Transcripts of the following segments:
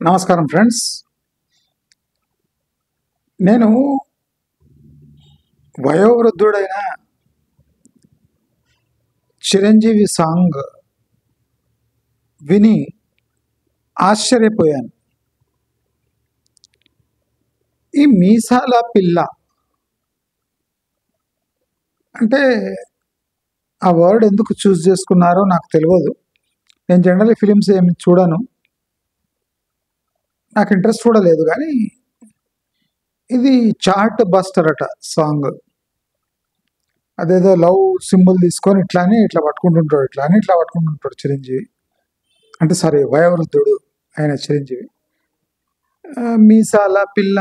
నమస్కారం ఫ్రెండ్స్. నేను వయోవృద్ధుడైన చిరంజీవి సాంగ్ విని ఆశ్చర్యపోయాను. ఈ మీసాల పిల్ల అంటే ఆ వర్డ్ ఎందుకు చూస్ చేసుకున్నారో నాకు తెలియదు. నేను జనరల్లీ ఫిలిమ్స్ ఏమి చూడను, నాకు ఇంట్రెస్ట్ కూడా లేదు. కానీ ఇది చార్ట్ బస్టర్ అట సాంగ్. అదేదో లవ్ సింబల్ తీసుకొని ఇట్లా పట్టుకుంటుంటాడు, ఇట్లా పట్టుకుంటుంటాడు చిరంజీవి. అంటే సారీ, వయోవృద్ధుడు ఆయన చిరంజీవి. మీసాల పిల్ల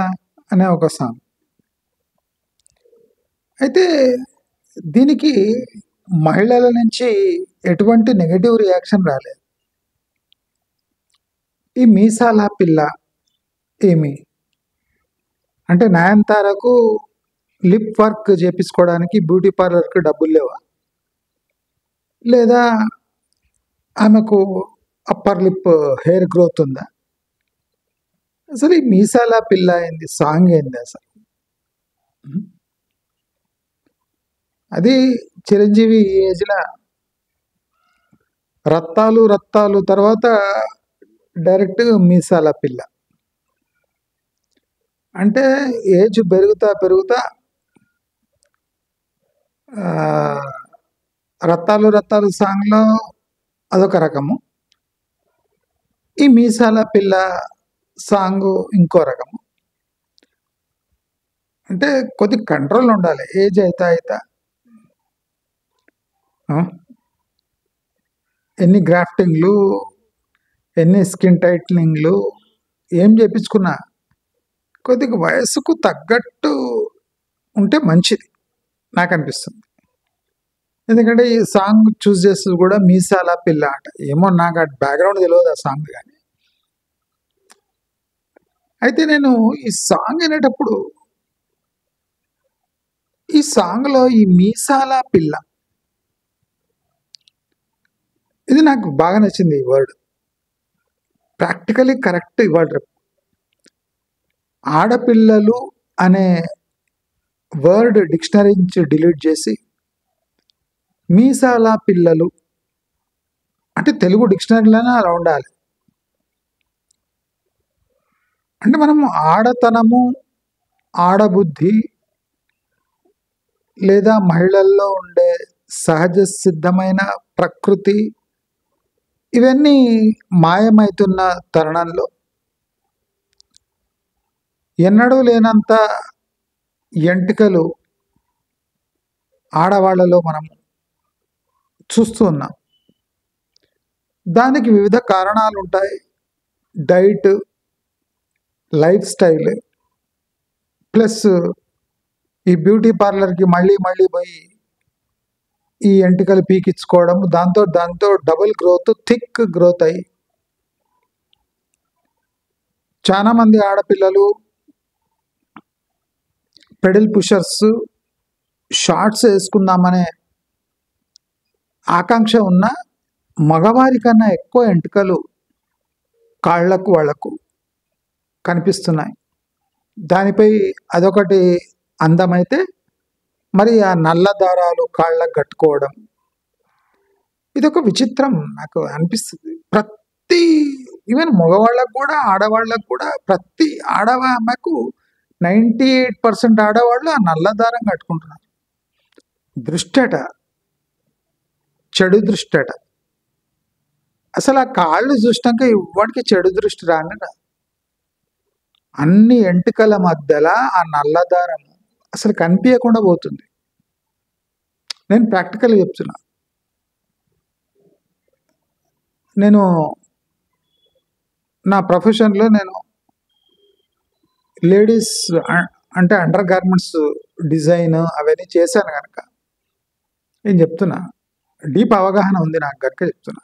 అనే ఒక సాంగ్. అయితే దీనికి మహిళల నుంచి ఎటువంటి నెగటివ్ రియాక్షన్ రాలేదు. ఈ మీసాల పిల్ల ఏమి అంటే నయనతారకు లిప్ వర్క్ చేపించుకోవడానికి బ్యూటీ పార్లర్కి డబ్బులు లేవా, లేదా ఆమెకు అప్పర్ లిప్ హెయిర్ గ్రోత్ ఉందా? అసలు ఈ మీసాల పిల్ల ఏంది, సాంగ్ ఏంది అసలు? అది చిరంజీవి ఈ ఏజ్లో రత్తాలు తర్వాత డైరెక్ట్ మీసాల పిల్ల అంటే ఏజ్ పెరుగుతా రత్తాలు సాంగ్లో అదొక రకము, ఈ మీసాల పిల్ల సాంగ్ ఇంకో రకము. అంటే కొద్ది కంట్రోల్ ఉండాలి. ఏజ్ అయితే ఎన్ని గ్రాఫ్టింగ్లు, ఎన్ని స్కిన్ టైట్నింగ్లు ఏం చేయించుకున్నా కొద్దిగా వయసుకు తగ్గట్టు ఉంటే మంచిది నాకు అనిపిస్తుంది. ఎందుకంటే ఈ సాంగ్ చూస్ చేస్తుంది కూడా మీసాల పిల్ల అంట. ఏమో నాకు ఆ బ్యాక్గ్రౌండ్ తెలియదు ఆ సాంగ్. కానీ అయితే నేను ఈ సాంగ్ వినేటప్పుడు ఈ సాంగ్లో ఈ మీసాల పిల్ల ఇది నాకు బాగా నచ్చింది. ఈ వర్డ్ ప్రాక్టికలీ కరెక్ట్. ఇవాళ రేపు ఆడపిల్లలు అనే వర్డ్ డిక్షనరీ నుంచి డిలీట్ చేసి మీసాల పిల్లలు అంటే తెలుగు డిక్షనరీలోనే అలా ఉండాలి. అంటే మనము ఆడతనము, ఆడబుద్ధి లేదా మహిళల్లో ఉండే సహజ సిద్ధమైన ప్రకృతి ఇవన్నీ మాయమవుతున్న తరుణంలో ఎన్నడూ లేనంత ఎంటికలు ఆడవాళ్లలో మనం చూస్తూ ఉన్నాం. దానికి వివిధ కారణాలు ఉంటాయి. డైట్, లైఫ్ స్టైల్, ప్లస్ ఈ బ్యూటీ పార్లర్కి మళ్ళీ పోయి ఈ ఎంటికలు పీకించుకోవడం, దాంతో డబుల్ గ్రోత్, థిక్ గ్రోత్ అయ్యి చాలామంది ఆడపిల్లలు పెడల్ పుషర్స్, షార్ట్స్ వేసుకుందామనే ఆకాంక్ష ఉన్న మగవారి కన్నా ఎక్కువ ఎంటికలు కాళ్లకు వాళ్లకు కనిపిస్తున్నాయి. దానిపై అదొకటి అందమైతే మరి ఆ నల్ల దారాలు కాళ్ళకు కట్టుకోవడం ఇదొక విచిత్రం నాకు అనిపిస్తుంది. ప్రతి ఈవెన్ మగవాళ్ళకు కూడా ఆడవాళ్ళకు కూడా ప్రతి ఆడవాళ్ళకు 98% ఆడవాళ్ళు ఆ నల్ల దారం కట్టుకుంటున్నారు. దృష్టట, చెడు దృష్టట. అసలు ఆ కాళ్ళు చూసినాక ఇవ్వడికి చెడు దృష్టి రానట. అన్ని ఎంటికల మధ్యలో ఆ నల్లదారం అసలు కనిపించకుండా పోతుంది. నేను ప్రాక్టికల్గా చెప్తున్నా. నేను నా ప్రొఫెషన్లో నేను లేడీస్ అంటే అండర్ గార్మెంట్స్ డిజైన్ అవన్నీ చేశాను కనుక నేను చెప్తున్నా, డీప్ అవగాహన ఉంది నాకు కనుక చెప్తున్నా.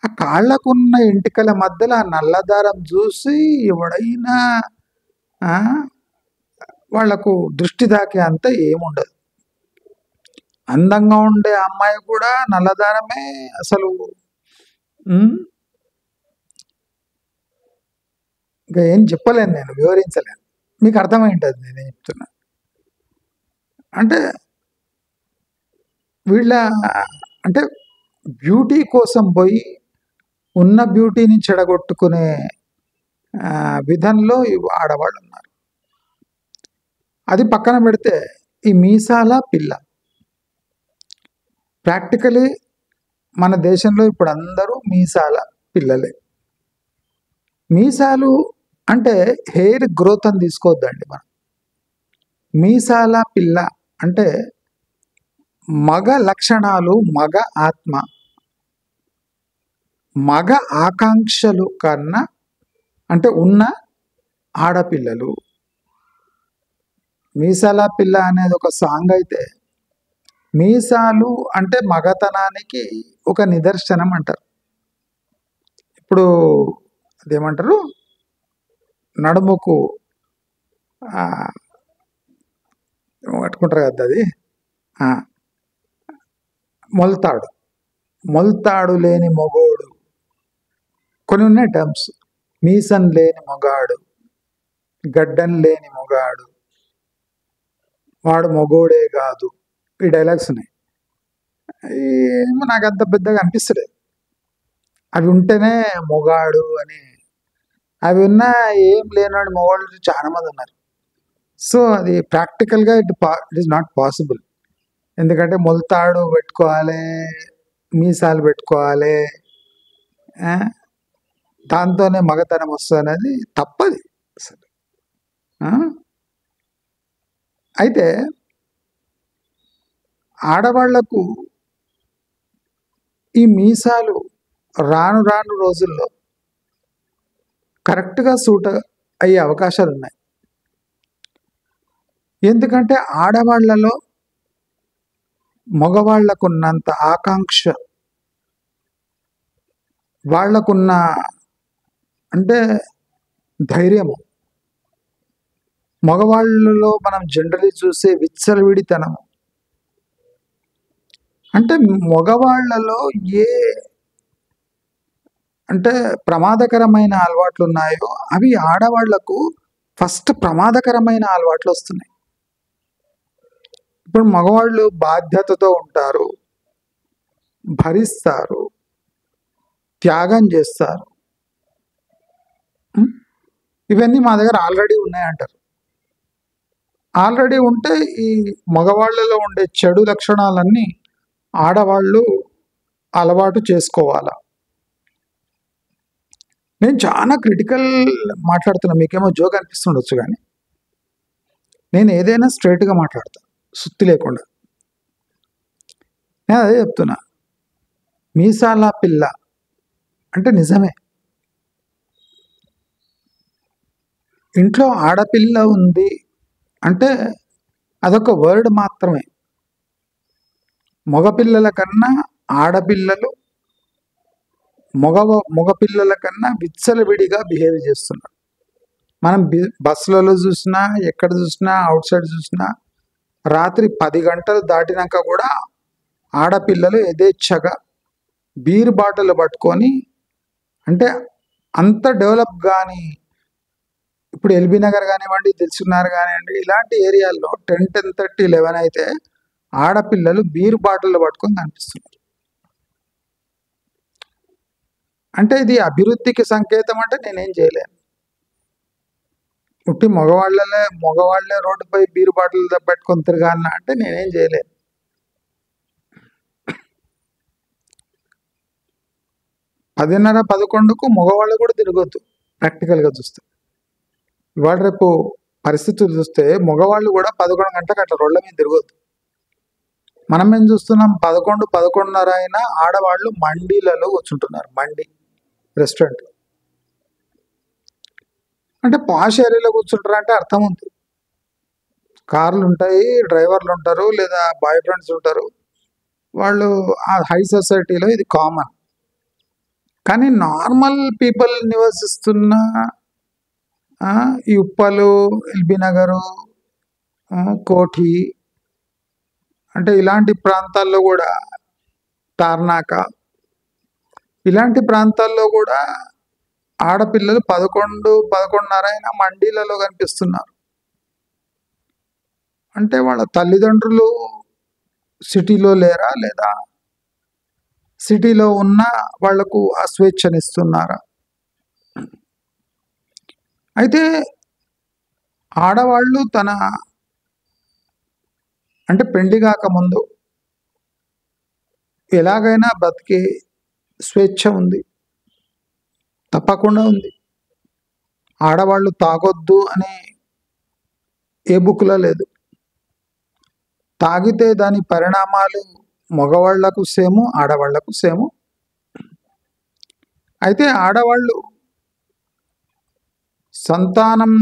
ఆ కాళ్ళకున్న ఎంటికల మధ్యలో ఆ నల్లదారం చూసి ఎవడైనా వాళ్లకు దృష్టి తాకే అంత ఏముండదు. అందంగా ఉండే అమ్మాయి కూడా నల్లదారమే అసలు ఇంకా ఏం చెప్పలేను, నేను వివరించలేను, మీకు అర్థమైంటుంది నేనేం చెప్తున్నా. అంటే వీళ్ళ అంటే బ్యూటీ కోసం పోయి ఉన్న బ్యూటీని చెడగొట్టుకునే విధంలో ఆడవాళ్ళు ఉన్నారు. అది పక్కన పెడితే ఈ మీసాల పిల్ల ప్రాక్టికలీ మన దేశంలో ఇప్పుడు అందరూ మీసాల పిల్లలే. మీసాలు అంటే హెయిర్ గ్రోత్ అని తీసుకోవద్దండి మనం. మీసాల పిల్ల అంటే మగ లక్షణాలు, మగ ఆత్మ, మగ ఆకాంక్షలు కన్నా అంటే ఉన్న ఆడపిల్లలు. మీసాల పిల్ల అనేది ఒక సాంగ్ అయితే, మీసాలు అంటే మగతనానికి ఒక నిదర్శనం అంటారు. ఇప్పుడు అదేమంటారు, నడుముకు పట్టుకుంటారు కదా అది, మొలతాడు, మొలతాడు లేని మొగోడు, కొన్ని ఉన్నాయి టర్మ్స్. మీసం లేని మొగాడు, గడ్డం లేని మొగాడు, వాడు మొగోడే కాదు, ఈ డైలాగ్స్ ఉన్నాయి. ఏమో నాకు అంత పెద్దగా అనిపిస్తలేదు. అవి ఉంటేనే మొగాడు అని. అవి ఉన్నా ఏం లేనివాడు మొగాళ్ళు చాలా మంది ఉన్నారు. సో అది ప్రాక్టికల్గా ఇట్ ఈస్ నాట్ పాసిబుల్. ఎందుకంటే మొలతాడు పెట్టుకోవాలి, మీసాలు పెట్టుకోవాలి, దాంతోనే మగతనం వస్తుంది అనేది తప్పది అసలు. అయితే ఆడవాళ్లకు ఈ మీసాలు రాను రాను రోజుల్లో కరెక్ట్గా సూట్ అయ్యే అవకాశాలు ఉన్నాయి. ఎందుకంటే ఆడవాళ్లలో మగవాళ్లకున్నంత ఆకాంక్ష, వాళ్లకున్న అంటే ధైర్యము, మగవాళ్ళలో మనం జనరలీ చూసే విచ్చలవిడితనము, అంటే మగవాళ్లలో ఏ అంటే ప్రమాదకరమైన అలవాట్లు ఉన్నాయో అవి ఆడవాళ్లకు ఫస్ట్ ప్రమాదకరమైన అలవాట్లు వస్తున్నాయి. ఇప్పుడు మగవాళ్ళు బాధ్యతతో ఉంటారు, భరిస్తారు, త్యాగం చేస్తారు. ఇవన్నీ మా దగ్గర ఆల్రెడీ ఉన్నాయంటారు. ఆల్రెడీ ఉంటే ఈ మగవాళ్ళలో ఉండే చెడు లక్షణాలన్నీ ఆడవాళ్ళు అలవాటు చేసుకోవాలా? నేను చాలా క్రిటికల్ మాట్లాడుతున్నా, మీకేమో జోక్ అనిపిస్తుండొచ్చు, కానీ నేను ఏదైనా స్ట్రైట్గా మాట్లాడతాను, సుత్తి లేకుండా. నేను అదే చెప్తున్నా, మీసాల పిల్ల అంటే నిజమే. ఇంట్లో ఆడపిల్ల ఉంది అంటే అదొక వర్డ్ మాత్రమే. మగపిల్లల కన్నా ఆడపిల్లలు మగపిల్లల కన్నా విచ్చలవిడిగా బిహేవ్ చేస్తున్నారు. మనం బస్సులలో చూసినా, ఎక్కడ చూసినా, అవుట్ సైడ్ చూసినా, రాత్రి 10 గంటలు దాటినాక కూడా ఆడపిల్లలు యథేచ్ఛగా బీర్ బాటిల్ పట్టుకొని, అంటే అంత డెవలప్ కానీ ఇప్పుడు ఎల్బీ నగర్ కానివ్వండి, దిల్సుఖ్నగర్ కానివ్వండి, ఇలాంటి ఏరియాల్లో 10:30, 11 అయితే ఆడపిల్లలు బీర్ బాటిల్ పట్టుకొని కనిపిస్తున్నారు. అంటే ఇది అభివృద్ధికి సంకేతం అంటే నేనేం చేయలేను. ఉట్టి మగవాళ్లే రోడ్డుపై బీరు బాటిల్ పెట్టుకొని తిరగాలన్నా అంటే నేనేం చేయలేను. పదిన్నర 11కు మగవాళ్ళు కూడా తిరగొద్దు ప్రాక్టికల్గా చూస్తే. ఇవాళ రేపు పరిస్థితులు చూస్తే మగవాళ్ళు కూడా 11 గంటలకు అట్లా రోడ్ల మీద తిరగొద్దు. మనం ఏం చూస్తున్నాం, 11, 11:30 అయినా ఆడవాళ్ళు మండీలలో కూర్చుంటున్నారు. మండి రెస్టారెంట్ అంటే పాష్ ఏరియాలో కూర్చుంటారు అంటే అర్థం ఉంది. కార్లు ఉంటాయి, డ్రైవర్లు ఉంటారు, లేదా బాయ్ ఫ్రెండ్స్ ఉంటారు, వాళ్ళు ఆ హై సొసైటీలో ఇది కామన్. కానీ నార్మల్ పీపుల్ నివసిస్తున్న ఈ ఉప్పలు, ఎల్బీ నగరు, కోఠి అంటే ఇలాంటి ప్రాంతాల్లో కూడా, తార్నాక ఇలాంటి ప్రాంతాల్లో కూడా ఆడపిల్లలు 11, 11:30 అయినా మండీలలో కనిపిస్తున్నారు. అంటే వాళ్ళ తల్లిదండ్రులు సిటీలో లేరా, లేదా సిటీలో ఉన్న వాళ్లకు ఆ స్వేచ్ఛనిస్తున్నారా? అయితే ఆడవాళ్ళు అంటే పెళ్లి కాకముందు ఎలాగైనా బ్రతికే స్వేచ్ఛ ఉంది, తప్పకుండా ఉంది. ఆడవాళ్ళు తాగొద్దు అని ఏ బుక్లో లేదు. తాగితే దాని పరిణామాలు మగవాళ్లకు సేము, ఆడవాళ్లకు సేము. అయితే ఆడవాళ్ళు సంతానం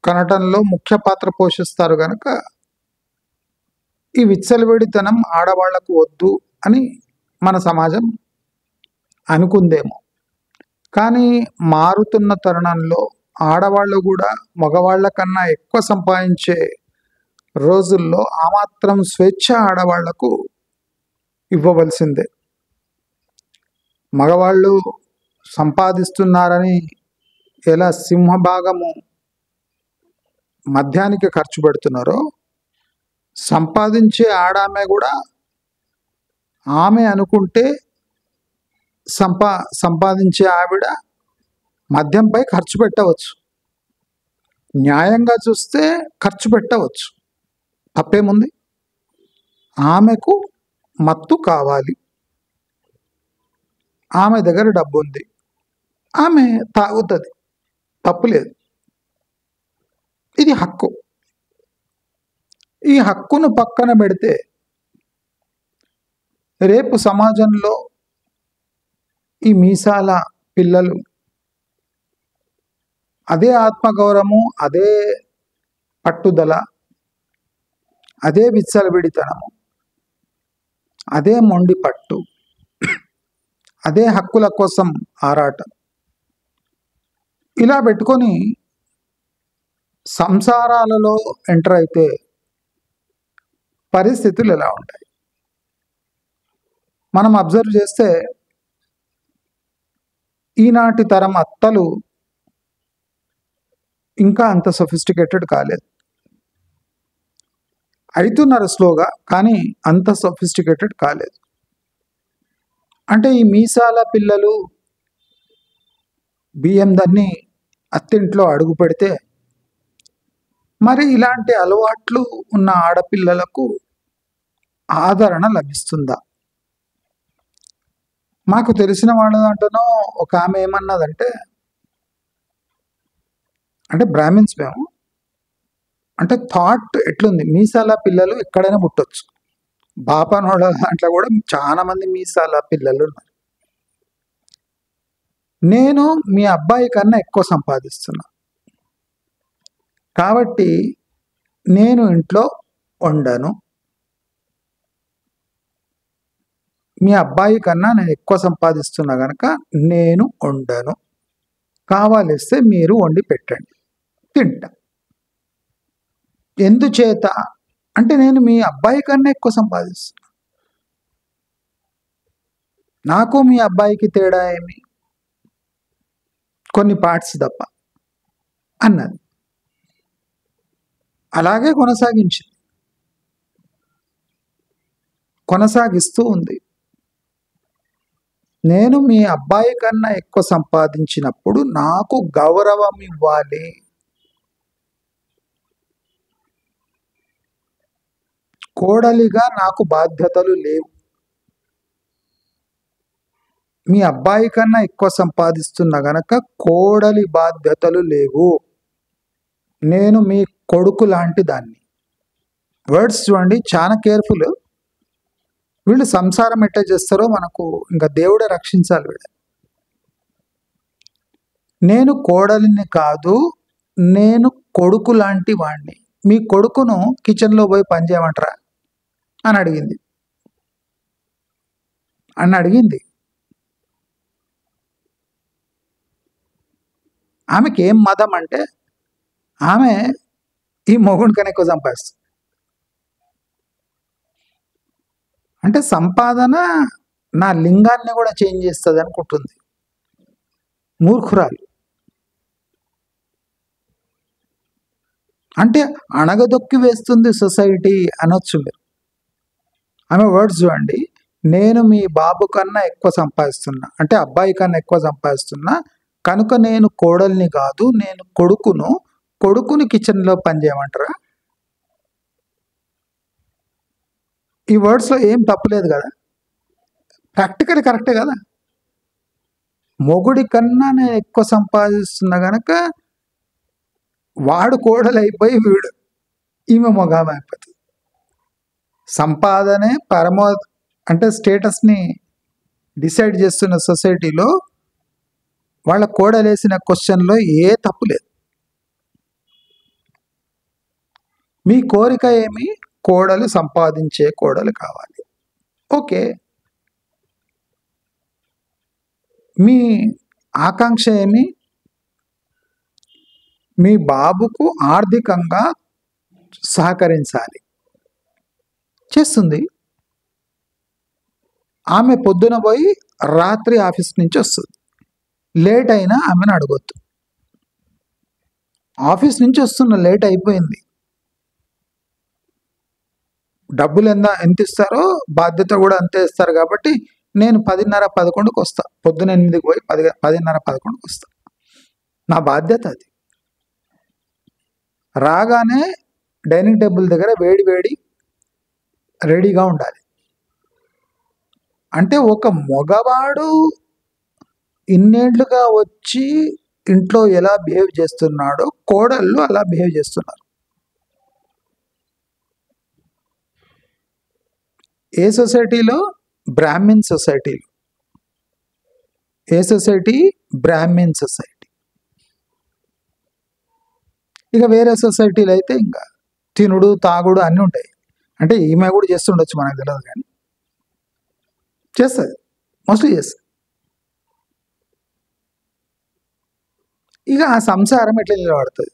కనటంలో ముఖ్య పాత్ర పోషిస్తారు కనుక ఈ విచ్చలవిడితనం ఆడవాళ్లకు వద్దు అని మన సమాజం అనుకుందేమో. కానీ మారుతున్న తరుణంలో ఆడవాళ్ళు కూడా మగవాళ్ల కన్నా ఎక్కువ సంపాదించే రోజుల్లో ఆ మాత్రం స్వేచ్ఛ ఆడవాళ్లకు ఇవ్వవలసిందే. మగవాళ్ళు సంపాదిస్తున్నారని ఎలా సింహభాగము మద్యానికి ఖర్చు పెడుతున్నారో, సంపాదించే ఆడామె కూడా ఆమె అనుకుంటే సంపాదించే ఆవిడ మద్యంపై ఖర్చు పెట్టవచ్చు. న్యాయంగా చూస్తే ఖర్చు పెట్టవచ్చు, తప్పేముంది? ఆమెకు మత్తు కావాలి, ఆమె దగ్గర డబ్బు ఉంది, ఆమె తాగుతుంది, తప్పులేదు. ఇది హక్కు. ఈ హక్కును పక్కన పెడితే రేపు సమాజంలో ఈ మీసాల పిల్లలు అదే ఆత్మగౌరవము, అదే పట్టుదల, అదే విచ్చలవిడితనము, అదే మొండి పట్టు, అదే హక్కుల కోసం ఆరాటం ఇలా పెట్టుకొని సంసారాలలో ఎంటర్ అయితే పరిస్థితులు ఎలా ఉంటాయి? మనం అబ్జర్వ్ చేస్తే ఈనాటి తరం అత్తలు ఇంకా అంత సొఫిస్టికేటెడ్ కాలేదు. అవుతున్నారు స్లోగా, కానీ అంత సొఫిస్టికేటెడ్ కాలేదు. అంటే ఈ మీసాల పిల్లలు బియ్యం దాన్ని అత్తింట్లో అడుగు పెడితే మరి ఇలాంటి అలవాట్లు ఉన్న ఆడపిల్లలకు ఆదరణ లభిస్తుందా? మాకు తెలిసిన వాళ్ళ దాంట్లోనో ఒక ఆమె ఏమన్నదంటే, అంటే బ్రాహ్మిన్స్ మేము, అంటే థాట్ ఎట్లుంది, మీసాల పిల్లలు ఎక్కడైనా పుట్టొచ్చు. బాపనోళ్ళ దాంట్లో కూడా చాలా మంది మీసాల పిల్లలు ఉన్నారు. నేను మీ అబ్బాయి కన్నా ఎక్కువ సంపాదిస్తున్నా కాబట్టి నేను ఇంట్లో వండను, మీ అబ్బాయి కన్నా నేను ఎక్కువ సంపాదిస్తున్నా కనుక నేను వండను, కావాలిస్తే మీరు వండి పెట్టండి, తింటా. ఎందుచేత అంటే నేను మీ అబ్బాయి కన్నా ఎక్కువ సంపాదిస్తున్నా, నాకు మీ అబ్బాయికి తేడా ఏమి, కొన్ని పార్ట్స్ తప్ప అన్నది. అలాగే కొనసాగిస్తూ ఉంది. నేను మీ అబ్బాయి కన్నా ఎక్కువ సంపాదించినప్పుడు నాకు గౌరవం ఇవ్వాలి, కోడలిగా నాకు బాధ్యతలు లేవు. మీ అబ్బాయి కన్నా ఎక్కువ సంపాదిస్తున్నా గనక కోడలి బాధ్యతలు లేవు, నేను మీ కొడుకు లాంటి దాన్ని. వర్డ్స్ చూడండి, చాలా కేర్ఫుల్. వీళ్ళు సంసారం ఎట్లా చేస్తారో మనకు ఇంకా దేవుడే రక్షించాలి వీళ్ళు. నేను కోడలిని కాదు, నేను కొడుకు లాంటి వాడిని. మీ కొడుకును కిచెన్లో పోయి పని చేయమంటారా అని అడిగింది. ఆమెకి ఏం మదం అంటే ఆమె ఈ మొగుడి కన్నా ఎక్కువ సంపాదిస్తుంది. అంటే సంపాదన నా లింగాన్ని కూడా చేంజ్ చేస్తుంది అనుకుంటుంది. మూర్ఖురాలు. అంటే అణగదొక్కి వేస్తుంది సొసైటీ అనొచ్చు మీరు. ఆమె వర్డ్స్ చూడండి, నేను మీ బాబు కన్నా ఎక్కువ సంపాదిస్తున్నా, అంటే అబ్బాయి కన్నా ఎక్కువ సంపాదిస్తున్నా కనుక నేను కోడల్ని కాదు, నేను కొడుకుని కిచెన్లో పనిచేయమంటారా? ఈ వర్డ్స్లో ఏం తప్పులేదు కదా, ప్రాక్టికల్ కరెక్టే కదా. మొగుడి కన్నా నేను ఎక్కువ సంపాదిస్తున్నా కనుక వాడు కోడలైపోయి ఈమె మొగామె అయిపోతుంది. సంపాదనే అంటే స్టేటస్ని డిసైడ్ చేస్తున్న సొసైటీలో వాళ్ళ కోడలేసిన క్వశ్చన్లో ఏ తప్పు లేదు. మీ కోరిక ఏమి? కోడలు సంపాదించే కోడలు కావాలి. ఓకే. మీ ఆకాంక్ష ఏమి? మీ బాబుకు ఆర్థికంగా సహకరించాలి. చేస్తుంది. ఆమె పొద్దున పోయి రాత్రి ఆఫీస్ నుంచి వస్తుంది. లేట్ అయినా ఆమెను అడగొద్దు. ఆఫీస్ నుంచి వస్తున్న లేట్ అయిపోయింది, డబ్బులు ఎంత ఇస్తారో బాధ్యత కూడా అంతే ఇస్తారు కాబట్టి నేను 10:30-11కి వస్తా, పొద్దున 8కి పోయి 10:30-11కి వస్తా, నా బాధ్యత అది. రాగానే డైనింగ్ టేబుల్ దగ్గర వేడి రెడీగా ఉండాలి. అంటే ఒక మగవాడు ఇన్నేళ్లుగా వచ్చి ఇంట్లో ఎలా బిహేవ్ చేస్తున్నాడో కోడళ్ళు అలా బిహేవ్ చేస్తున్నారు. ఏ సొసైటీలో? బ్రాహ్మిన్ సొసైటీలో. ఏ సొసైటీ? Brahmin society. ఇక వేరే సొసైటీలో అయితే ఇంకా తినుడు తాగుడు అన్నీ ఉంటాయి. అంటే ఈమె కూడా చేస్తుండొచ్చు, మనకు తెలియదు, కానీ చేస్తుంది, మోస్ట్లీ చేస్తుంది. ఇక ఆ సంసారం ఎట్లా నిలబడుతుంది?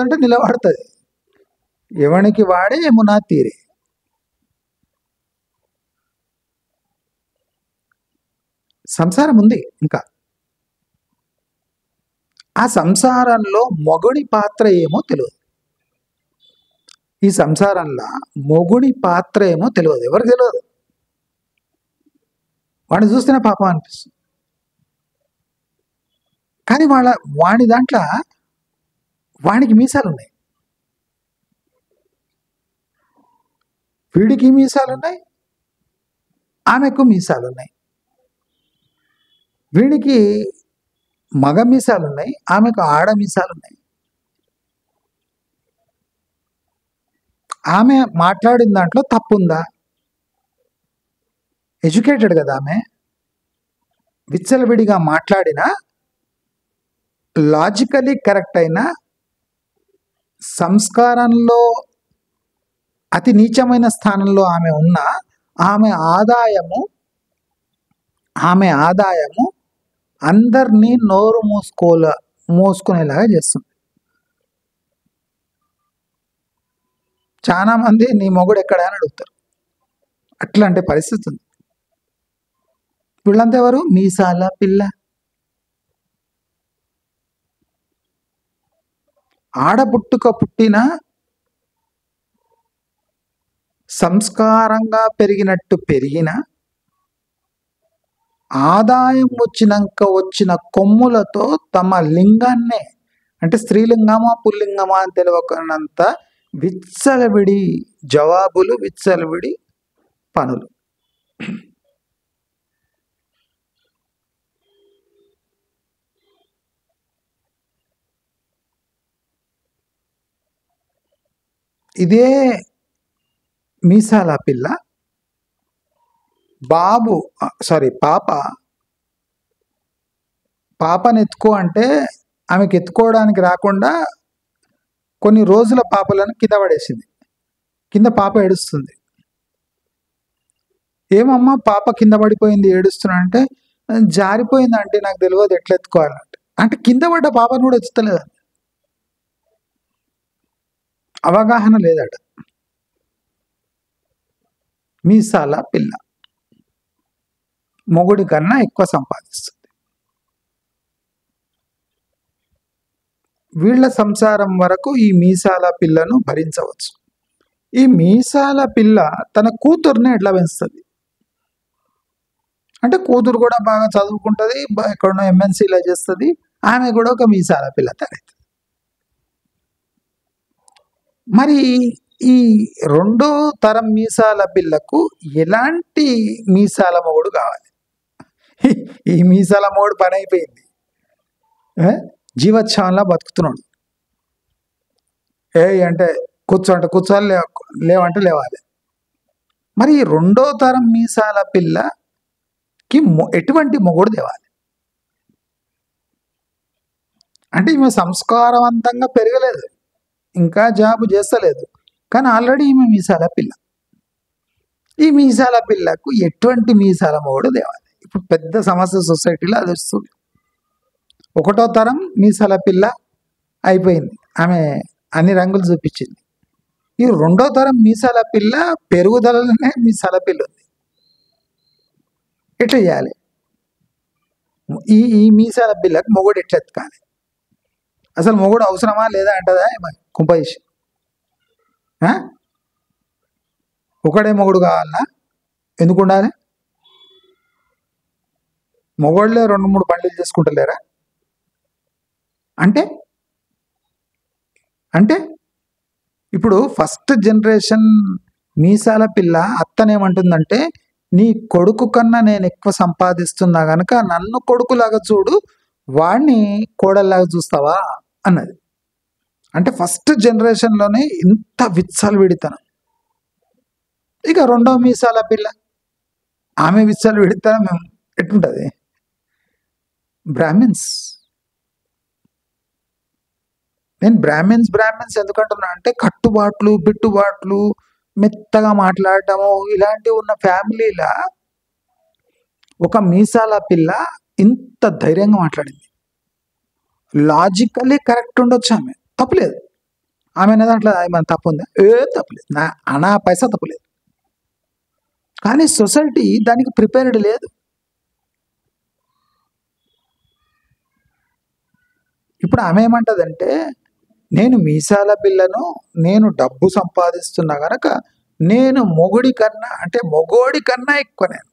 అంటే నిలబడుతుంది. ఎవనికి వాడే యమునా తీరే. సంసారం ఉంది. ఇంకా ఆ సంసారంలో మొగుడి పాత్ర ఏమో తెలియదు. ఈ సంసారంలో మొగుడి పాత్ర ఏమో తెలియదు, ఎవరికి తెలియదు. వాడిని చూస్తేనే పాపం అనిపిస్తుంది. కానీ వాడి దాంట్లో వాడికి మీసాలు ఉన్నాయి, వీడికి మీసాలు ఉన్నాయి, ఆమెకు మీసాలు ఉన్నాయి. వీడికి మగ మీసాలు ఉన్నాయి, ఆమెకు ఆడ మీసాలు ఉన్నాయి. ఆమె మాట్లాడిన దాంట్లో తప్పుందా? ఎడ్యుకేటెడ్ కదా ఆమె. విచ్చలవిడిగా మాట్లాడినా లాజికలీ కరెక్ట్ అయిన, సంస్కారంలో అతి నీచమైన స్థానంలో ఆమె ఉన్న, ఆమె ఆదాయము అందరినీ నోరు మోసుకునేలాగా చేస్తుంది. చాలా మంది నీ మొగుడు ఎక్కడ అని అడుగుతారు. అట్లాంటి పరిస్థితి ఉంది. వీళ్ళంతా ఎవరు? మీసాల పిల్ల. పుట్టిన సంస్కారంగా పెరిగిన ఆదాయం వచ్చిన కొమ్ములతో తమ లింగాన్నే, అంటే స్త్రీలింగమా పుల్లింగమా అని తెలియకున్నంత విచ్చలవిడి జవాబులు, విచ్చలవిడి పనులు. ఇదే మీసాల పిల్ల పాపని ఎత్తుకో అంటే ఆమెకి ఎత్తుకోవడానికి రాకుండా కొన్ని రోజుల పాపలను కింద పడేసింది. కింద పాప ఏడుస్తుంది. ఏమమ్మా పాప కింద పడిపోయింది ఏడుస్తున్నా అంటే, జారిపోయింది అంటే నాకు తెలియదు ఎట్లా ఎత్తుకోవాలంటే. అంటే కింద పడ్డ పాపను కూడా ఎత్తుతలేదండి, అవగాహన లేదట. మీసాల పిల్ల మొగుడి కన్నా ఎక్కువ సంపాదిస్తుంది. వీళ్ళ సంసారం వరకు ఈ మీసాల పిల్లను భరించవచ్చు. ఈ మీసాల పిల్ల తన కూతుర్ని ఎట్లా పెంచుతుంది అంటే, కూతురు కూడా బాగా చదువుకుంటుంది, ఎక్కడో ఎంఎన్సీలో చేస్తుంది, ఆమె కూడా ఒక మీసాల పిల్ల తయారైతుంది. మరి ఈ రెండో తరం మీసాల పిల్లకు ఎలాంటి మీసాల మొగుడు కావాలి? ఈ మీసాల మొగుడు పని అయిపోయింది, జీవోత్సవంలా బతుకుతున్నాడు. అంటే కూర్చోంటే కూర్చోవాలి, లేవంటే లేవాలి. మరి ఈ రెండో తరం మీసాల పిల్లకి ఎటువంటి మొగుడు తేవాలి? అంటే ఈమె సంస్కారవంతంగా పెరగలేదు, ఇంకా జాబు చేస్తలేదు, కానీ ఆల్రెడీ ఈమె మీసాల పిల్ల. ఈ మీసాల పిల్లకు ఎటువంటి మీసాల మొగుడు తేవాలి? ఇప్పుడు పెద్ద సమస్య సొసైటీలో అది వస్తుంది. ఒకటో తరం మీసాల పిల్ల అయిపోయింది, ఆమె అన్ని రంగులు చూపించింది. ఈ రెండో తరం మీసాల పిల్ల పెరుగుదలనే మీసాల పిల్ల ఉంది. ఎట్లా చేయాలి? ఈ మీసాల పిల్లకు మొగుడు ఎట్లా ఎత్తుకాలి? అసలు మొగుడు అవసరమా లేదా అంటదా కుంపేసి? ఒకడే మొగుడు కావాలన్నా? ఎందుకు ఉండాలి? మొగోళ్ళే 2-3 పనులు చేసుకుంటలేరా? అంటే అంటే ఇప్పుడు ఫస్ట్ జనరేషన్ మీసాల పిల్ల అత్తనేమంటుందంటే, నీ కొడుకు కన్నా నేను ఎక్కువ సంపాదిస్తున్నా కనుక నన్ను కొడుకులాగా చూడు, వాడిని కోడల్లాగా చూస్తావా అన్నది. అంటే ఫస్ట్ జనరేషన్లోనే ఇంత విచ్చలు విడితనం. ఇక రెండో మీసాల పిల్ల, ఆమె విచ్చలు విడితనం ఎట్లుంటుంది? బ్రాహ్మిన్స్. నేను బ్రాహ్మిన్స్ ఎందుకంటున్నా అంటే, కట్టుబాట్లు, బిట్టుబాట్లు, మెత్తగా మాట్లాడటము ఇలాంటివి ఉన్న ఫ్యామిలీలా ఒక మీసాల పిల్ల ఇంత ధైర్యంగా మాట్లాడింది. లాజికల్లీ కరెక్ట్ ఉండొచ్చు, ఆమె తప్పులేదు. ఆమె దాంట్లో ఏమైనా తప్పు ఉందా? తప్పులేదు, నా పైసా తప్పులేదు. కానీ సొసైటీ దానికి ప్రిపేర్డ్ లేదు. ఇప్పుడు ఆమె ఏమంటదంటే, నేను మీసాల పిల్లను, నేను డబ్బు సంపాదిస్తున్నా కనుక నేను మొగుడి కన్నా అంటే మొగోడి కన్నా ఎక్కువ, నేను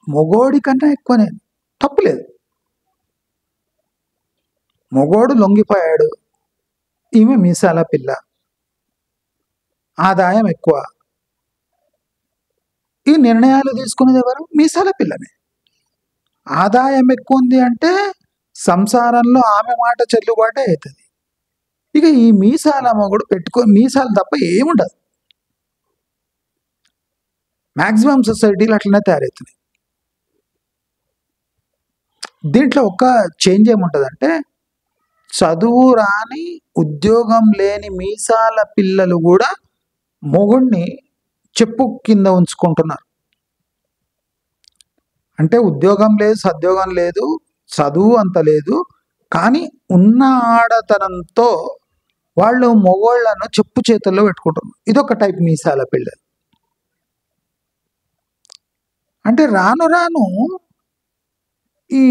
మొగోడి కన్నా ఎక్కువ, నేను తప్పులేదు. మొగోడు లొంగిపోయాడు, ఈమె మీసాల పిల్ల, ఆదాయం ఎక్కువ. ఈ నిర్ణయాలు తీసుకునేది ఎవరు? మీసాల పిల్లనే. ఆదాయం ఎక్కువ ఉంది అంటే సంసారంలో ఆమె మాట చెల్లుబాటే అవుతుంది. ఇక ఈ మీసాల మొగుడు మీసాలు తప్ప ఏముండదు. మ్యాక్సిమం సొసైటీలు అట్లనే తయారవుతున్నాయి. దీంట్లో ఒక చేంజ్ ఏముంటుందంటే, చదువు రాని ఉద్యోగం లేని మీసాల పిల్లలు కూడా మొగుడిని చెప్పు కింద ఉంచుకుంటున్నారు. అంటే ఉద్యోగం లేదు, సద్యోగం లేదు, చదువు అంత లేదు, కానీ ఉన్న ఆడతనంతో వాళ్ళు మొగోళ్లను చెప్పు చేతుల్లో పెట్టుకుంటున్నారు. ఇదొక టైప్ మీసాల పిల్లలు. అంటే రాను రాను ఈ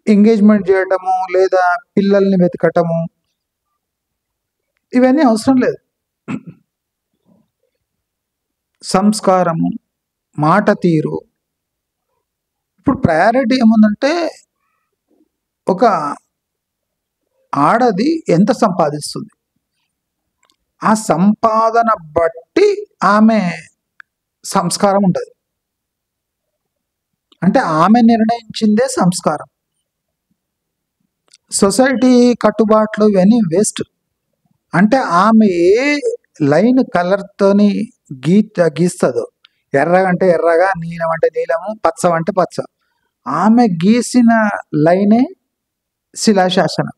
ఎంగేజ్మెంట్ చేయటము లేదా పిల్లల్ని వెతకటము ఇవన్నీ అవసరం లేదు. సంస్కారము, మాట తీరు. ఇప్పుడు ప్రయారిటీ ఏముందంటే, ఒక ఆడది ఎంత సంపాదిస్తుంది, ఆ సంపాదన బట్టి ఆమె సంస్కారం ఉంటుంది. అంటే ఆమె నిర్ణయించిందే సంస్కారం. సొసైటీ కట్టుబాట్లు ఇవన్నీ వేస్ట్. అంటే ఆమె ఏ లైన్ కలర్తోని గీస్తుందో, ఎర్రగా అంటే ఎర్రగా, నీలం అంటే నీలము, పచ్చ అంటే పచ్చ, ఆమె గీసిన లైనే శిలాశాసనం.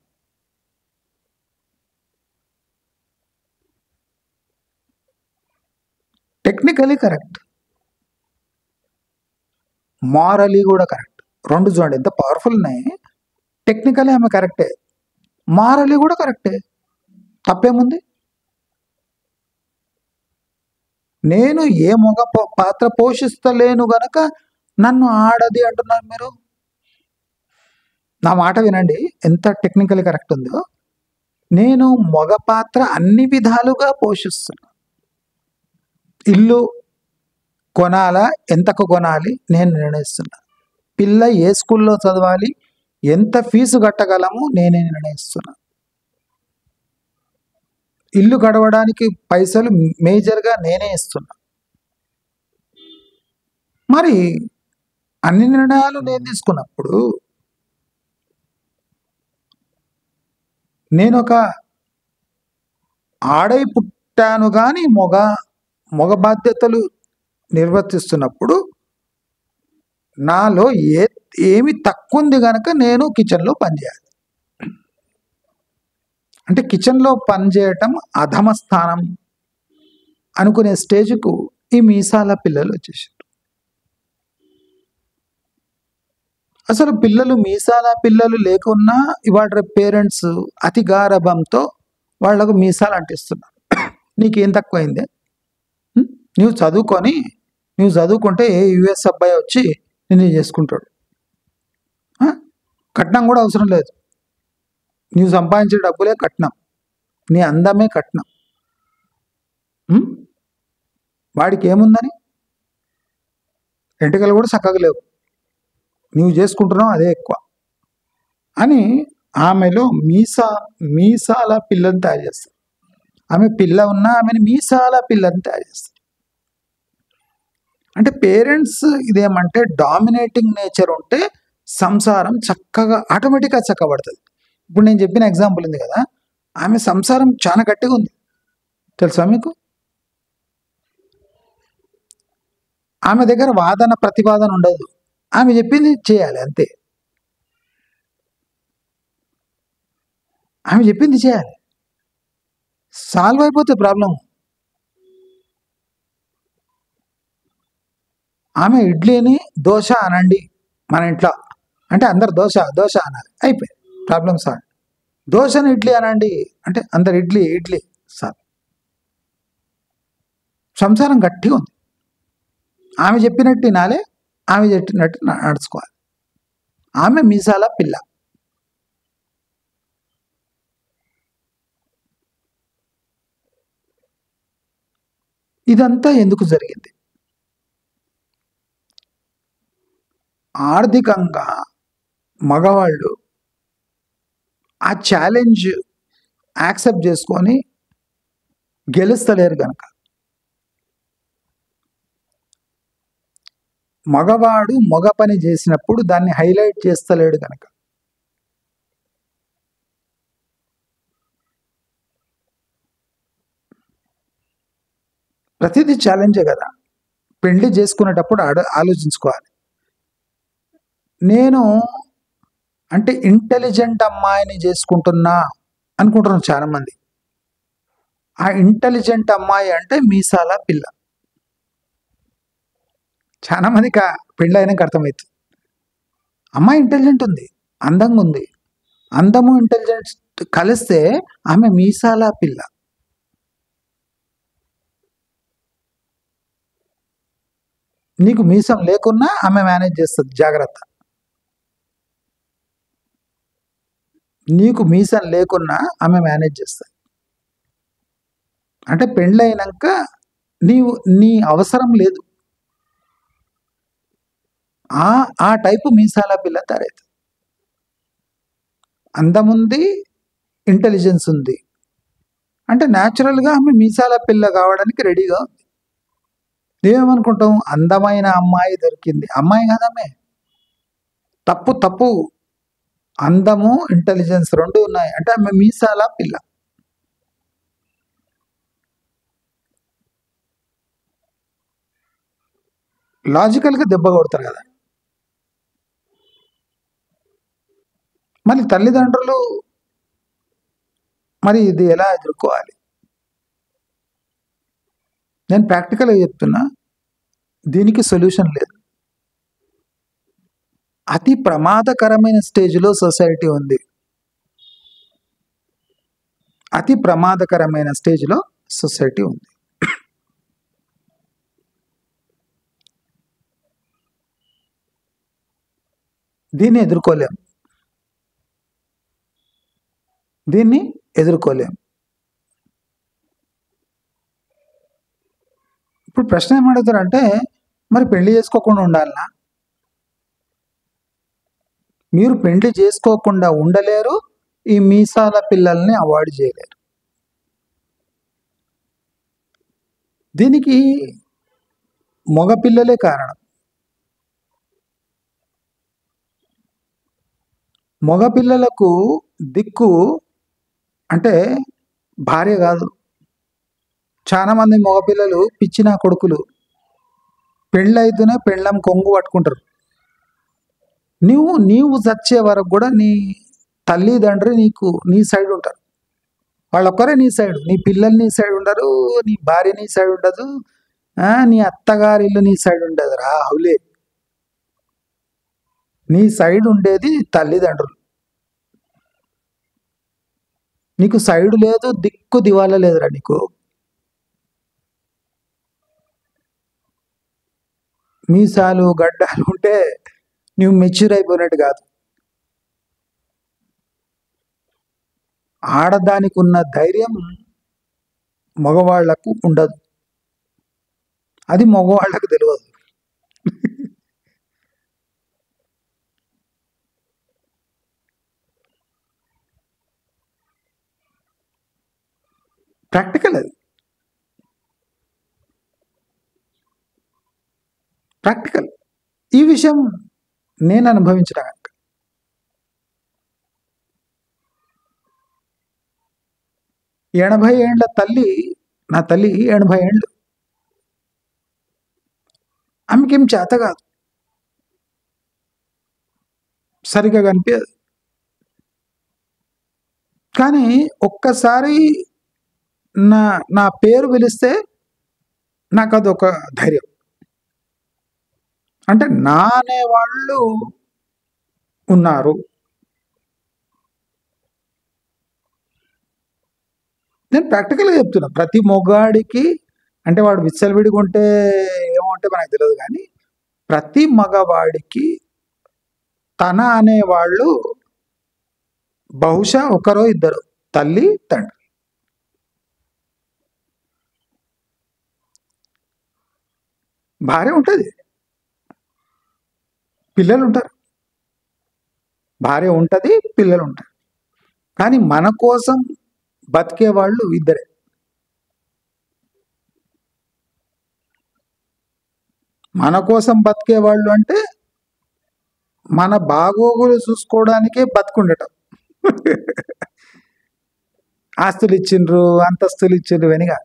టెక్నికలీ కరెక్ట్, మారలీ కూడా కరెక్ట్. రెండు చూడండి ఎంత పవర్ఫుల్ ఉన్నాయి. టెక్నికలీ ఆమె కరెక్టే, మారలీ కూడా కరెక్టే, తప్పేముంది? నేను ఏ మగ పాత్ర పోషిస్తలేను గనక నన్ను ఆడది అంటున్నారు మీరు. నా మాట వినండి, ఎంత టెక్నికల్ కరెక్ట్ ఉందో. నేను మగ పాత్ర అన్ని విధాలుగా పోషిస్తున్నా. ఇల్లు కొనాలా, ఎంతకు కొనాలి నేను నిర్ణయిస్తున్నా. పిల్ల ఏ స్కూల్లో చదవాలి, ఎంత ఫీజు కట్టగలము నేనే నిర్ణయిస్తున్నా. ఇల్లు గడవడానికి పైసలు మేజర్గా నేనే ఇస్తున్నా. మరి అన్ని నిర్ణయాలు నేను తీసుకున్నప్పుడు నేను ఒక ఆడై పుట్టాను కానీ మగ బాధ్యతలు నిర్వర్తిస్తున్నప్పుడు నాలో ఏమి తక్కువ ఉంది కనుక నేను కిచెన్లో పనిచేయాలి. అంటే కిచెన్లో పనిచేయటం అధమ స్థానం అనుకునే స్టేజ్కు ఈ మీసాల పిల్లలు వచ్చేసారు. అసలు పిల్లలు మీసాల పిల్లలు లేకున్నా ఇవాళ పేరెంట్స్ అతి గారభంతో వాళ్లకు మీసాలు అంటిస్తున్నారు. నీకేం తక్కువైందే, నువ్వు చదువుకుంటే ఏ యుఎస్ అబ్బాయి వచ్చి నిన్ను చేసుకుంటాడు, కట్నం కూడా అవసరం లేదు, నువ్వు సంపాదించే డబ్బులే కట్నం, నీ అందమే కట్నం. వాడికి ఏముందని, ఎంటికలు కూడా చక్కగా లేవు, నువ్వు చేసుకుంటున్నావు అదే ఎక్కువ అని ఆమెలో మీసాల పిల్లని తయారు చేస్తారు. ఆమె పిల్ల ఉన్నా ఆమెను మీసాల పిల్లని తయారు చేస్తారు. అంటే పేరెంట్స్ ఇదేమంటే డామినేటింగ్ నేచర్ ఉంటే సంసారం చక్కగా ఆటోమేటిక్గా చక్కబడుతుంది. ఇప్పుడు నేను చెప్పిన ఎగ్జాంపుల్ ఉంది కదా, ఆమె సంసారం చాలా గట్టిగా ఉంది తెలుసా మీకు. ఆమె దగ్గర వాదన ప్రతివాదన ఉండదు, ఆమె చెప్పింది చేయాలి అంతే. ఆమె చెప్పింది చేయాలి, సాల్వ్ అయిపోతే ప్రాబ్లం. ఆమె ఇడ్లీని దోశ అనండి మన ఇంట్లో అంటే అందరు దోశ దోశ అనాలి, అయిపోయి ప్రాబ్లం సాల్వ్. దోశని ఇడ్లీ అనండి అంటే అందరు ఇడ్లీ ఇడ్లీ సాల్వ్. సంసారం గట్టిగా ఉంది, ఆమె చెప్పినట్టు వినాలి, ఆమె చెప్పినట్టు నడుచుకోవాలి. ఆమె మీసాల పిల్ల. ఇదంతా ఎందుకు జరిగింది? ఆర్థికంగా మగవాళ్ళు ఆ ఛాలెంజ్ యాక్సెప్ట్ చేసుకొని గెలుస్తలేరు కనుక. మగవాడు మగ పని చేసినప్పుడు దాన్ని హైలైట్ చేస్తలేడు కనుక. ప్రతిదీ ఛాలెంజే కదా. పెళ్లి చేసుకునేటప్పుడు ఆలోచించుకోవాలి, నేను అంటే ఇంటెలిజెంట్ అమ్మాయిని చేసుకుంటున్నా అనుకుంటున్నాను చాలామంది. ఆ ఇంటెలిజెంట్ అమ్మాయి అంటే మీసాల పిల్ల. చాలా మందికి పెళ్ళి అయినాక అర్థమవుతుంది, అమ్మాయి ఇంటెలిజెంట్ ఉంది, అందంగా ఉంది, అందము ఇంటెలిజెంట్ కలిస్తే ఆమె మీసాల పిల్ల. నీకు మీసం లేకున్నా ఆమె మేనేజ్ చేస్తుంది, జాగ్రత్త. నీకు మీసం లేకున్నా ఆమె మేనేజ్ చేస్తుంది. అంటే పెళ్ళైనాక నీ అవసరం లేదు, ఆ టైపు మీసాల పిల్ల తయారైతుంది. అందం ఉంది, ఇంటెలిజెన్స్ ఉంది అంటే న్యాచురల్గా ఆమె మీసాల పిల్ల కావడానికి రెడీగా ఉంది. ఏమనుకుంటాం, అందమైన అమ్మాయి దొరికింది, అమ్మాయి కాదమ్మే, తప్పు. అందము ఇంటెలిజెన్స్ రెండు ఉన్నాయి అంటే ఆమె మీసాల పిల్ల. లాజికల్గా దెబ్బ కొడతారు కదా. మరి తల్లిదండ్రులు మరి ఇది ఎలా ఎదుర్కోవాలి? నేను ప్రాక్టికల్గా చెప్తున్నా, దీనికి సొల్యూషన్ లేదు. అతి ప్రమాదకరమైన స్టేజ్లో సొసైటీ ఉంది, అతి ప్రమాదకరమైన స్టేజ్లో సొసైటీ ఉంది. దీన్ని ఎదుర్కోలేం. దీన్ని ఎదుర్కోలేం. ఇప్పుడు ప్రశ్న ఏమడుగుతారంటే, మరి పెళ్లి చేసుకోకుండా ఉండాలనా? మీరు పెళ్లి చేసుకోకుండా ఉండలేరు, ఈ మీసాల పిల్లల్ని అవాయిడ్ చేయలేరు. దీనికి మగపిల్లలే కారణం. మగపిల్లలకు దిక్కు అంటే భార్య కాదు. చాలా మంది మగపిల్లలు పిచ్చిన కొడుకులు, పెళ్ళైతేనే పెళ్ళం కొంగు పట్టుకుంటారు. నీవు చచ్చే వరకు కూడా నీ తల్లిదండ్రి నీ సైడ్ ఉంటారు. వాళ్ళొక్కరే నీ సైడ్. నీ పిల్లలు నీ సైడ్ ఉండరు, నీ భార్య నీ సైడ్ ఉండదు, నీ అత్తగారి ఇల్లు నీ సైడ్ ఉండదు. రాహులే, నీ సైడ్ ఉండేది తల్లిదండ్రులు. నీకు సైడ్ లేదు, దిక్కు దివాలా లేదురా నీకు. మీసాలు గడ్డాలు ఉంటే నువ్వు మెచ్యూర్ అయిపోయినట్టు కాదు. ఆడదానికి ఉన్న ధైర్యం మగవాళ్లకు ఉండదు. అది మగవాళ్లకు తెలియదు. ప్రాక్టికల్. అది ప్రాక్టికల్. ఈ విషయం నేను అనుభవించిన 80 ఏండ్ల తల్లి, నా తల్లి 80 ఏండ్లు. ఆమెకేం చేత కాదు, సరిగా కనిపించదు. కానీ ఒక్కసారి నా పేరు పిలిస్తే నాకు అదొక ధైర్యం. అంటే నా అనేవాళ్ళు ఉన్నారు. నేను ప్రాక్టికల్గా చెప్తున్నా. ప్రతి మొగాడికి, అంటే వాడు విచ్చలవిడిగా ఉంటే ఏమో అంటే మనకు తెలియదు, కానీ ప్రతి మగవాడికి తన అనేవాళ్ళు బహుశా ఒకరో ఇద్దరు, తల్లి తండ్రి. భార్య ఉంటుంది, పిల్లలు ఉంటారు. భార్య ఉంటుంది, పిల్లలు ఉంటారు. కానీ మన కోసం బతికే వాళ్ళు ఇద్దరే. మన కోసం బతికే వాళ్ళు అంటే మన బాగోగులు చూసుకోవడానికే బతుకుండటం. ఆస్తులు ఇచ్చిండ్రు, అంతస్తులు ఇచ్చిండ్రు వెనిగా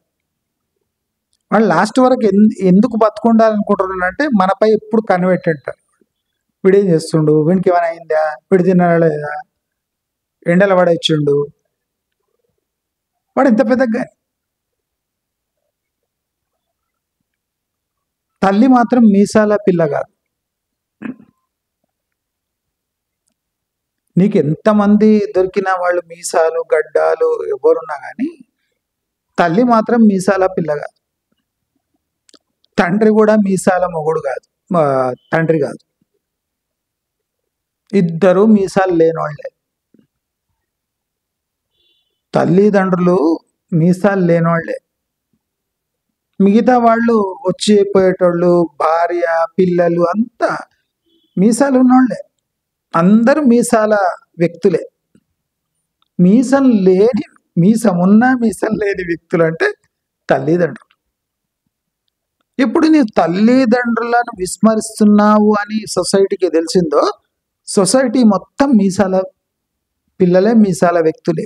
వాళ్ళు లాస్ట్ వరకు ఎందుకు బతుకుండాలనుకుంటున్నారంటే మనపై ఎప్పుడు కనిపెట్టారు. వీడేం చేస్తుండు, వీడికి ఏమైనా అయిందా, వీడు తిన్నాడా లేదా, ఎండల పడేచ్చిండు, వాడు ఎంత పెద్దగా. తల్లి మాత్రం మీసాల పిల్ల కాదు. నీకు ఎంతమంది దొరికిన వాళ్ళు మీసాలు గడ్డాలు ఎవరున్నా కానీ తల్లి మాత్రం మీసాల పిల్ల కాదు. తండ్రి కూడా మీసాల మొగుడు కాదు, తండ్రి కాదు. ఇద్దరు మీసాలు లేనోళ్లే. తల్లిదండ్రులు మీసాలు లేనోళ్లే. మిగతా వాళ్ళు వచ్చిపోయేటోళ్ళు, భార్య పిల్లలు అంతా మీసాలు ఉన్నోళ్లే. అందరూ మీసాల వ్యక్తులే. మీసం ఉన్న మీసం లేని వ్యక్తులు అంటే తల్లిదండ్రులు. ఇప్పుడు నీవు తల్లిదండ్రులను విస్మరిస్తున్నావు అని సొసైటీకి తెలిసిందో, సొసైటీ మొత్తం మీసాల పిల్లలే, మీసాల వ్యక్తులే.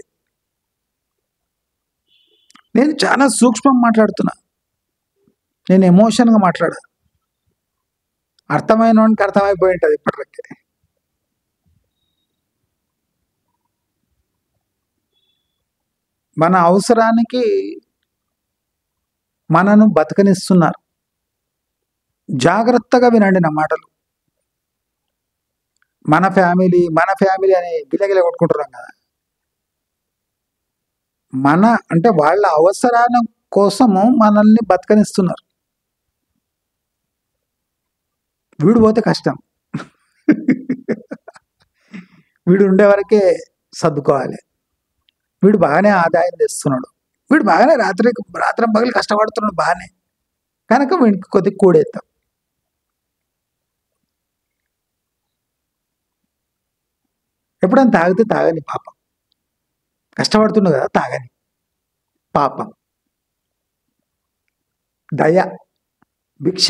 నేను చాలా సూక్ష్మం మాట్లాడుతున్నా, నేను ఎమోషన్గా మాట్లాడా. అర్థమైన వానికి అర్థమైపోయి ఉంటుంది ఇప్పటికే. మన అవసరానికి మనను బతకనిస్తున్నారు. జాగ్రత్తగా వినండి నా మాటలు. మన ఫ్యామిలీ అని గిలగిల కొట్టుకుంటున్నాం కదా. అంటే వాళ్ళ అవసరాల కోసము మనల్ని బతకనిస్తున్నారు. వీడు పోతే కష్టం. వీడు ఉండే వరకే సర్దుకోవాలి. వీడు బాగానే ఆదాయం తెస్తున్నాడు, వీడు బాగానే రాత్రి పగలు కష్టపడుతున్నాడు బాగానే, కనుక వీడికి కొద్దిగా కూడేస్తాం. ఎప్పుడైనా తాగితే తాగని పాపం, కష్టపడుతున్నావు కదా తాగని పాపం. దయ, భిక్ష.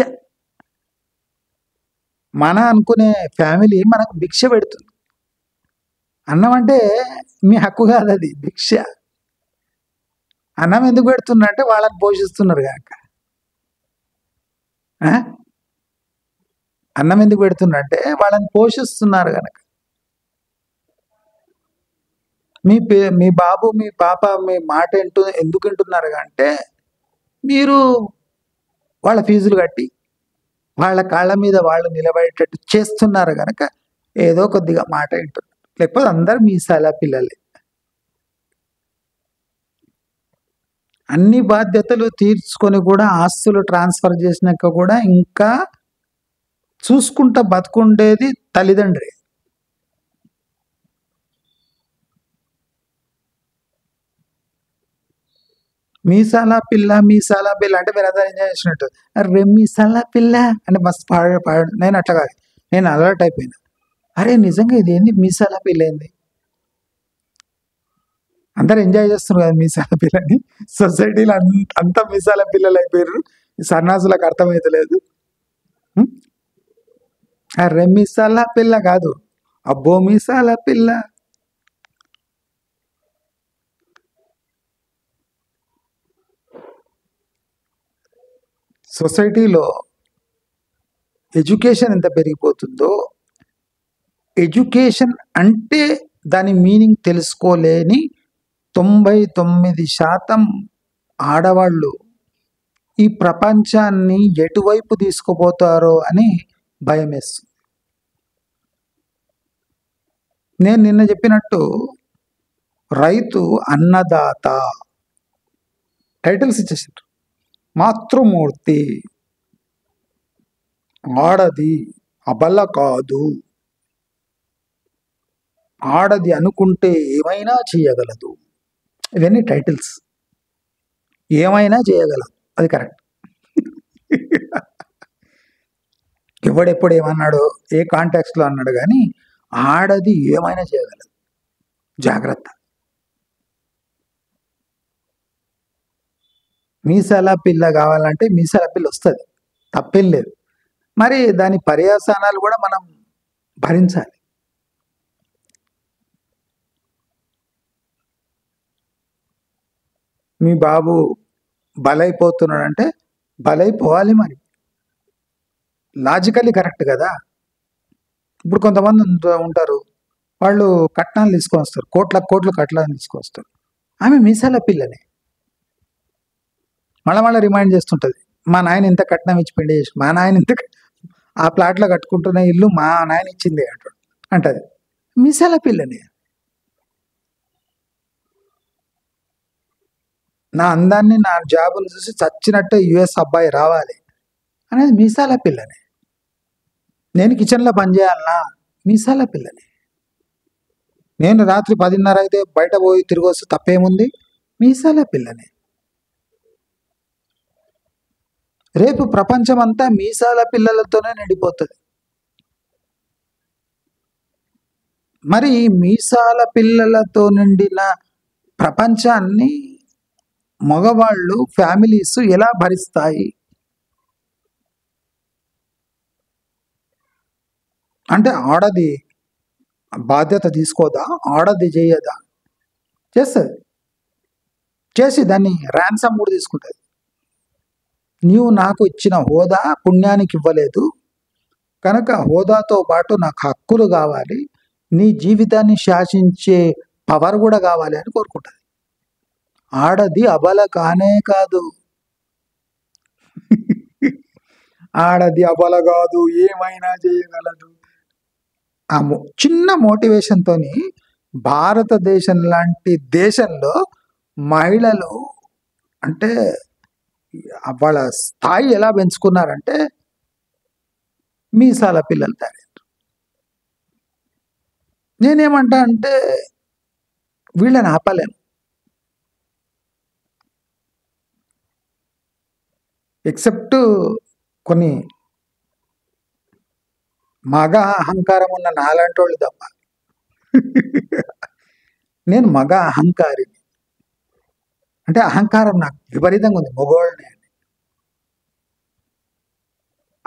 మన అనుకునే ఫ్యామిలీ మనకు భిక్ష పెడుతుంది. అన్నం అంటే మీ హక్కు కాదు, అది భిక్ష. అన్నం ఎందుకు పెడుతున్నారంటే వాళ్ళని పోషిస్తున్నారు కనుక. అన్నం ఎందుకు పెడుతున్నారంటే వాళ్ళని పోషిస్తున్నారు కనుక. మీ బాబు మీ పాప మీ మాట ఎందుకు వింటున్నారు అంటే మీరు వాళ్ళ ఫీజులు కట్టి వాళ్ళ కాళ్ళ మీద వాళ్ళు నిలబడేటట్టు చేస్తున్నారు కనుక ఏదో కొద్దిగా మాట వింటున్నారు. లేకపోతే అందరు మీసాల పిల్లలే. అన్ని బాధ్యతలు తీర్చుకొని కూడా ఆస్తులు ట్రాన్స్ఫర్ చేసినాక కూడా ఇంకా చూసుకుంటా బతుకుండేది తల్లిదండ్రి. మీసాల పిల్ల అంటే మీరు అందరూ ఎంజాయ్ చేసినట్టు, అరే మీసాల పిల్ల అంటే మస్తు పాడు. నేను అట్లా కాదు, నేను అలర్ట్ అయిపోయినా. అరే నిజంగా ఇది ఏంది మీసాల పిల్ల ఏంది, అందరు ఎంజాయ్ చేస్తున్నారు కదా మీసాల పిల్లని. సొసైటీలో అంతా మీసాల పిల్లలు అయిపోయారు, సన్నాసులకు అర్థమైతలేదు. అరే మీసాల పిల్ల కాదు, అబ్బో మీసాల పిల్ల. సొసైటీలో ఎడ్యుకేషన్ ఎంత పెరిగిపోతుందో, ఎడ్యుకేషన్ అంటే దాని మీనింగ్ తెలుసుకోలేని 99% ఆడవాళ్ళు ఈ ప్రపంచాన్ని ఎటువైపు తీసుకుపోతారో అని భయం వేస్తుంది. నేను నిన్న చెప్పినట్టు రైతు అన్నదాత టైటిల్స్ ఇచ్చేసారు. మాతృమూర్తి, ఆడది అబల కాదు, ఆడది అనుకుంటే ఏమైనా చేయగలదు. ఇవన్నీ టైటిల్స్. ఏమైనా చేయగలదు, అది కరెక్ట్. ఎవడెప్పుడు ఏమన్నాడో ఏ కాంటాక్స్లో అన్నాడు కానీ ఆడది ఏమైనా చేయగలదు, జాగ్రత్త. మీసాల పిల్ల కావాలంటే మీసాల పిల్ల వస్తుంది, తప్పేం లేదు. మరి దాని పర్యావసానాలు కూడా మనం భరించాలి. మీ బాబు బలైపోతున్నాడంటే బలైపోవాలి, మరి లాజికల్లీ కరెక్ట్ కదా. ఇప్పుడు కొంతమంది ఉంటారు, వాళ్ళు కట్నాలు తీసుకొని వస్తారు, కోట్ల కట్నాలు తీసుకొస్తారు. ఆమె మీసాల పిల్లనే, మళ్ళీ రిమైండ్ చేస్తుంటుంది, మా నాయన ఇంత కట్నం ఇచ్చి పెళ్లి చేసి, మా నాయన ఇంత ఆ ప్లాట్లో కట్టుకుంటున్న ఇల్లు మా నాయన ఇచ్చింది అంటది. మీసాల పిల్లనే. నా అందాన్ని నా జాబును చూసి చచ్చినట్టు యుఎస్ అబ్బాయి రావాలి అనేది మీసాల పిల్లనే. నేను కిచెన్లో పనిచేయాలన్నా మీసాల పిల్లనే. నేను రాత్రి 10:30 అయితే బయట పోయి తిరిగి వస్తే తప్పేముంది, మీసాల పిల్లనే. రేపు ప్రపంచం అంతా మీసాల పిల్లలతోనే నిండిపోతుంది. మరి మీసాల పిల్లలతో నిండిన ప్రపంచాన్ని మగవాళ్ళు ఫ్యామిలీస్ ఎలా భరిస్తాయి అంటే, ఆడది బాధ్యత తీసుకోదా, ఆడది చేయదా? చేస్తుంది. చేసి దాన్ని ర్యాన్సమ్ కూడా తీసుకుంటుంది. నీవు నాకు ఇచ్చిన హోదా పుణ్యానికి ఇవ్వలేదు కనుక హోదాతో పాటు నాకు హక్కులు కావాలి, నీ జీవితాన్ని శాసించే పవర్ కూడా కావాలి అని కోరుకుంటుంది. ఆడది అబల కానే కాదు, ఆడది అబల కాదు, ఏమైనా చేయగలదు. ఆ చిన్న మోటివేషన్తో భారతదేశం లాంటి దేశంలో మహిళలు అంటే వాళ్ళ స్థాయి ఎలా పెంచుకున్నారంటే మీసాల పిల్లలు తయారు. నేనేమంటా అంటే వీళ్ళని ఆపలేను. ఎక్సెప్ట్ కొన్ని మగ అహంకారం ఉన్న నాలాంటోళ్ళు తప్ప. నేను మగ అహంకారిని. అంటే అహంకారం నాకు విపరీతంగా ఉంది. మగోళ్ళని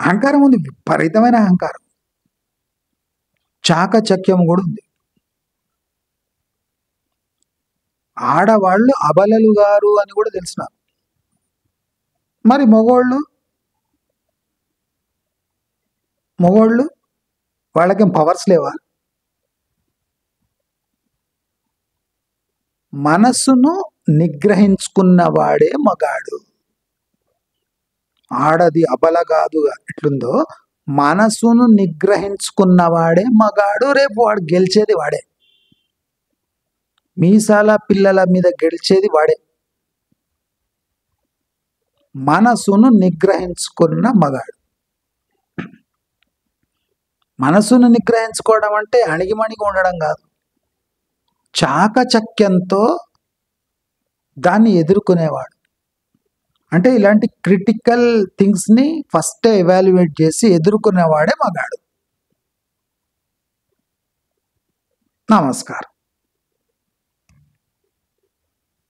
అహంకారం ఉంది, విపరీతమైన అహంకారం. చాకచక్యం కూడా ఉంది. ఆడవాళ్ళు అబలలు గారు అని కూడా తెలిసిన. మరి మగోళ్ళు వాళ్ళకేం పవర్స్ లేవా? మనస్సును నిగ్రహించుకున్నవాడే మగాడు. ఆడది అబల కాదుగా ఎట్లుందో, మనసును నిగ్రహించుకున్నవాడే మగాడు. రేపు వాడు గెలిచేది వాడే. మీసాల పిల్లల మీద గెలిచేది వాడే. మనసును నిగ్రహించుకున్న మగాడు. మనసును నిగ్రహించుకోవడం అంటే అణిగిమణిగి ఉండడం కాదు, చాకచక్యంతో దాన్ని ఎదుర్కొనేవాడు. అంటే ఇలాంటి క్రిటికల్ థింగ్స్ని ఫస్టే ఎవాల్యుయేట్ చేసి ఎదుర్కొనేవాడే మగాడు. నమస్కారం.